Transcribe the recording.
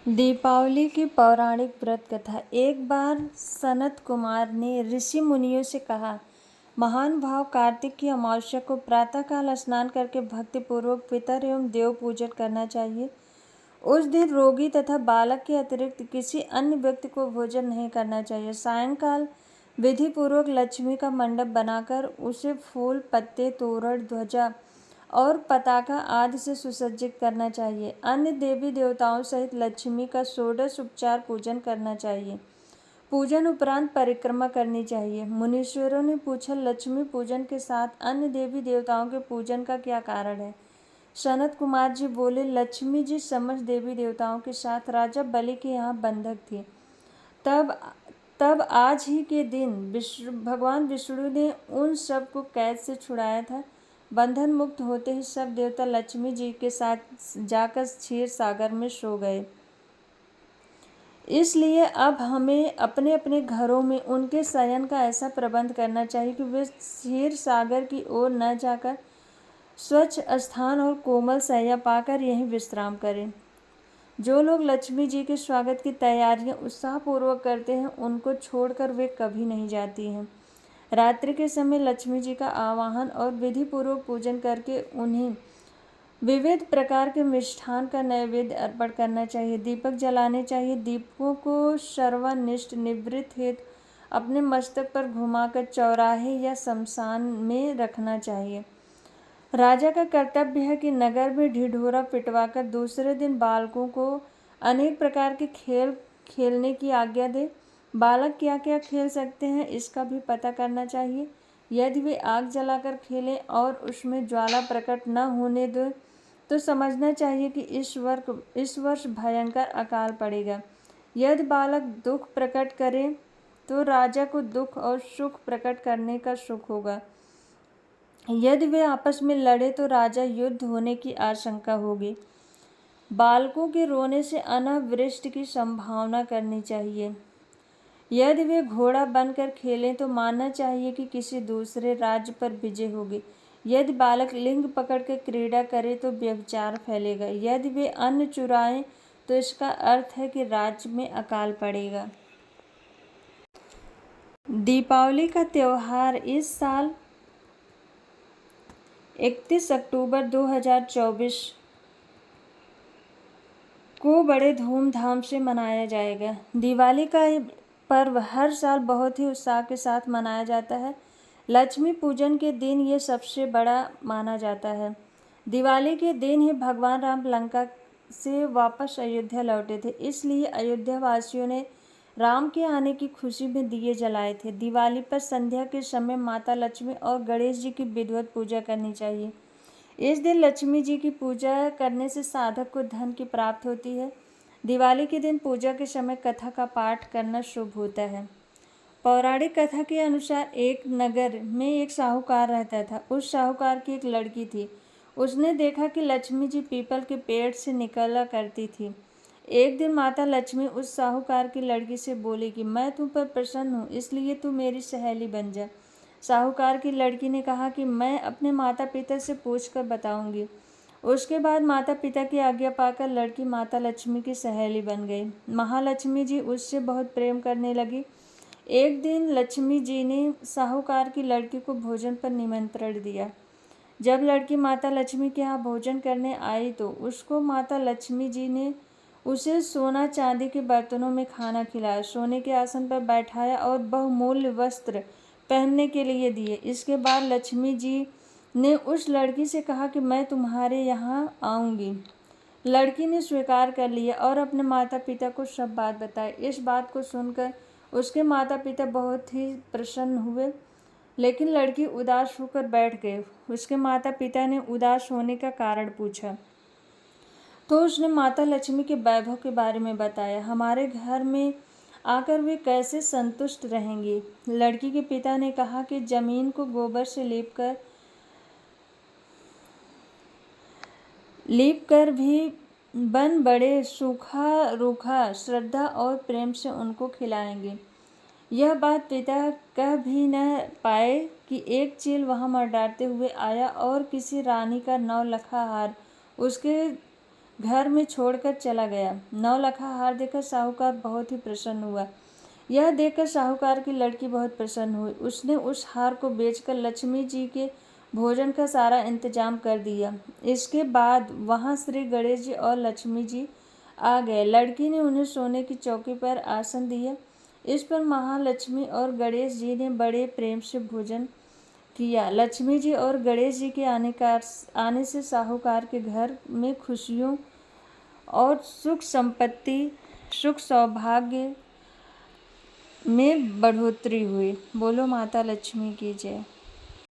दीपावली की पौराणिक व्रत कथा। एक बार सनत कुमार ने ऋषि मुनियों से कहा, महान भाव कार्तिक की अमावस्या को प्रातःकाल स्नान करके भक्तिपूर्वक पितर एवं देव पूजन करना चाहिए। उस दिन रोगी तथा बालक के अतिरिक्त किसी अन्य व्यक्ति को भोजन नहीं करना चाहिए। सायंकाल विधि पूर्वक लक्ष्मी का मंडप बनाकर उसे फूल, पत्ते, तोरण, ध्वजा और पताका आदि से सुसज्जित करना चाहिए। अन्य देवी देवताओं सहित लक्ष्मी का षोडश उपचार पूजन करना चाहिए। पूजन उपरांत परिक्रमा करनी चाहिए। मुनीश्वरों ने पूछा, लक्ष्मी पूजन के साथ अन्य देवी देवताओं के पूजन का क्या कारण है? सनत कुमार जी बोले, लक्ष्मी जी समस्त देवी देवताओं के साथ राजा बलि के यहाँ बंधक थी। तब तब आज ही के दिन भगवान विष्णु ने उन सब को कैद से छुड़ाया था। बंधन मुक्त होते ही सब देवता लक्ष्मी जी के साथ जाकर क्षीर सागर में सो गए। इसलिए अब हमें अपने अपने घरों में उनके शयन का ऐसा प्रबंध करना चाहिए कि वे क्षीर सागर की ओर न जाकर स्वच्छ स्थान और कोमल शैया पाकर यहीं विश्राम करें। जो लोग लक्ष्मी जी के स्वागत की तैयारियां उत्साहपूर्वक करते हैं, उनको छोड़कर वे कभी नहीं जाती हैं। रात्रि के समय लक्ष्मी जी का आवाहन और विधि पूर्वक पूजन करके उन्हें विविध प्रकार के मिष्ठान का नैवेद्य अर्पण करना चाहिए। दीपक जलाने चाहिए। दीपकों को सर्वनिष्ठ निवृत्त हेतु अपने मस्तक पर घुमाकर चौराहे या शमशान में रखना चाहिए। राजा का कर्तव्य है कि नगर में ढिढोरा पिटवाकर दूसरे दिन बालकों को अनेक प्रकार के खेल खेलने की आज्ञा दे। बालक क्या क्या खेल सकते हैं, इसका भी पता करना चाहिए। यदि वे आग जलाकर खेलें और उसमें ज्वाला प्रकट न होने दें तो समझना चाहिए कि इस वर्ष भयंकर अकाल पड़ेगा। यदि बालक दुख प्रकट करें तो राजा को दुख और सुख प्रकट करने का सुख होगा। यदि वे आपस में लड़े तो राजा युद्ध होने की आशंका होगी। बालकों के रोने से अनावृष्टि की संभावना करनी चाहिए। यदि वे घोड़ा बनकर खेलें तो मानना चाहिए कि किसी दूसरे राज्य पर विजय होगी। यदि बालक लिंग पकड़कर क्रीड़ा करे तो व्यभिचार फैलेगा। यदि वे अन्न चुराएं तो इसका अर्थ है कि राज्य में अकाल पड़ेगा। दीपावली का त्यौहार इस साल 31 अक्टूबर 2024 को बड़े धूमधाम से मनाया जाएगा। दिवाली का पर्व हर साल बहुत ही उत्साह के साथ मनाया जाता है। लक्ष्मी पूजन के दिन ये सबसे बड़ा माना जाता है। दिवाली के दिन ही भगवान राम लंका से वापस अयोध्या लौटे थे, इसलिए अयोध्या वासियों ने राम के आने की खुशी में दिए जलाए थे। दिवाली पर संध्या के समय माता लक्ष्मी और गणेश जी की विधिवत पूजा करनी चाहिए। इस दिन लक्ष्मी जी की पूजा करने से साधक को धन की प्राप्ति होती है। दिवाली के दिन पूजा के समय कथा का पाठ करना शुभ होता है। पौराणिक कथा के अनुसार एक नगर में एक साहूकार रहता था। उस साहूकार की एक लड़की थी। उसने देखा कि लक्ष्मी जी पीपल के पेड़ से निकला करती थी। एक दिन माता लक्ष्मी उस साहूकार की लड़की से बोली कि मैं तुम पर प्रसन्न हूँ, इसलिए तू मेरी सहेली बन जा। साहूकार की लड़की ने कहा कि मैं अपने माता पिता से पूछकर बताऊंगी। उसके बाद माता पिता की आज्ञा पाकर लड़की माता लक्ष्मी की सहेली बन गई। महालक्ष्मी जी उससे बहुत प्रेम करने लगी। एक दिन लक्ष्मी जी ने साहूकार की लड़की को भोजन पर निमंत्रण दिया। जब लड़की माता लक्ष्मी के यहाँ भोजन करने आई तो उसको माता लक्ष्मी जी ने उसे सोना चांदी के बर्तनों में खाना खिलाया, सोने के आसन पर बैठाया और बहुमूल्य वस्त्र पहनने के लिए दिए। इसके बाद लक्ष्मी जी ने उस लड़की से कहा कि मैं तुम्हारे यहाँ आऊँगी। लड़की ने स्वीकार कर लिया और अपने माता पिता को सब बात बताई। इस बात को सुनकर उसके माता पिता बहुत ही प्रसन्न हुए, लेकिन लड़की उदास होकर बैठ गए। उसके माता पिता ने उदास होने का कारण पूछा तो उसने माता लक्ष्मी के वैभव के बारे में बताया। हमारे घर में आकर वे कैसे संतुष्ट रहेंगी? लड़की के पिता ने कहा कि जमीन को गोबर से लीप कर भी बन बड़े सूखा रूखा श्रद्धा और प्रेम से उनको खिलाएंगे। यह बात पिता कह भी न पाए कि एक चील वहां मर्राते हुए आया और किसी रानी का 9 लखा हार उसके घर में छोड़कर चला गया। नौलखा हार देखकर साहूकार बहुत ही प्रसन्न हुआ। यह देखकर साहूकार की लड़की बहुत प्रसन्न हुई। उसने उस हार को बेचकर लक्ष्मी जी के भोजन का सारा इंतजाम कर दिया। इसके बाद वहाँ श्री गणेश जी और लक्ष्मी जी आ गए। लड़की ने उन्हें सोने की चौकी पर आसन दिया। इस पर महालक्ष्मी और गणेश जी ने बड़े प्रेम से भोजन किया। लक्ष्मी जी और गणेश जी के आने से साहूकार के घर में खुशियों और सुख सौभाग्य में बढ़ोतरी हुई। बोलो माता लक्ष्मी की जय।